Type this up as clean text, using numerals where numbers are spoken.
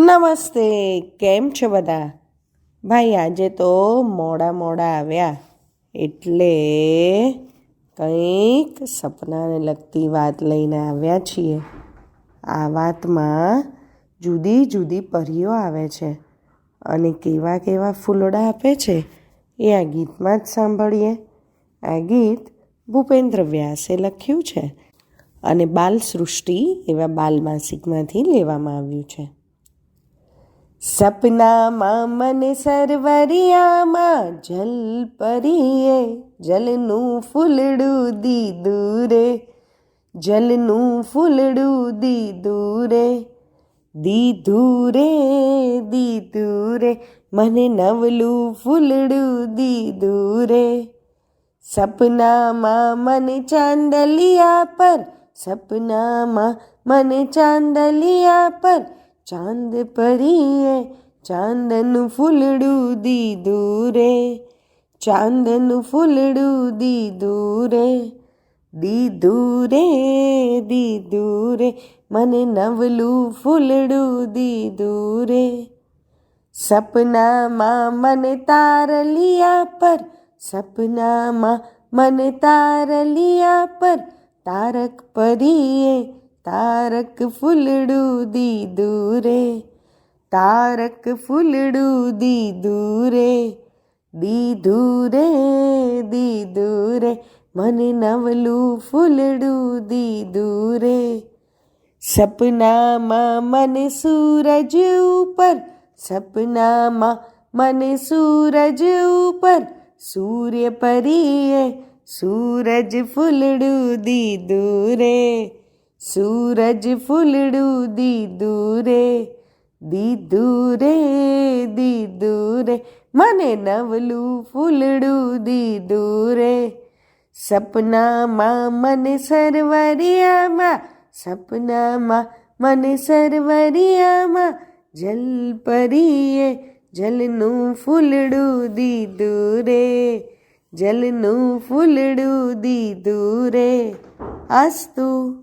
નમસ્તે, કેમ છો બધા? ભાઈ આજે તો મોડા આવ્યા એટલે કંઈક સપનાને લગતી વાત લઈને આવ્યા છીએ. આ વાતમાં જુદી જુદી પરીઓ આવે છે અને કેવા કેવા ફૂલડા આપે છે એ આ ગીતમાં જ સાંભળીએ. આ ગીત ભૂપેન્દ્ર વ્યાસે લખ્યું છે અને બાલ સૃષ્ટિ એવા બાલ માસિકમાંથી લેવામાં આવ્યું છે. સપનામાં મને સરવરિયામાં જલપરીએ જલનું ફૂલડું દીધું રે, જલનું ફૂલડું દીધું રે, દીધું રે દીધું રે, મને નવલું ફૂલડું દીધું રે. સપનામાં મને ચાંદલિયા પર, સપનામાં મને ચાંદલિયા પર ચાંદ પરીએ ચાંદનું ફૂલડું દીધું રે, ચાંદનું ફૂલડું દીધું રે, દીધું રે દીધું રે, મને નવલું ફૂલડું દીધું રે. સપનામાં મને તારલિયા પર, સપનામાં મને તારલિયા પર તારક પરીએ તારક ફૂલડું દીધું રે, તારક ફૂલડું દીધું રે, દીધું રે દીધું રે, મને નવલું ફૂલડું દીધું રે. સપનામાં મને સૂરજ ઉપર, સપનામાં મને સૂરજ ઉપર સૂર્ય પરીએ સૂરજ ફૂલડું દીધું રે, સૂરજ ફૂલડું દીધું રે, દીધું રે દીધું રે, મને નવલું ફૂલડું દીધું રે. સપનામાં મને સરવરિયામાં, સપનામાં મને સરવરિયામાં જલપરીએ જલનું ફૂલડું દીધું રે, જલનું ફૂલડું દીધું રે. અસ્તુ.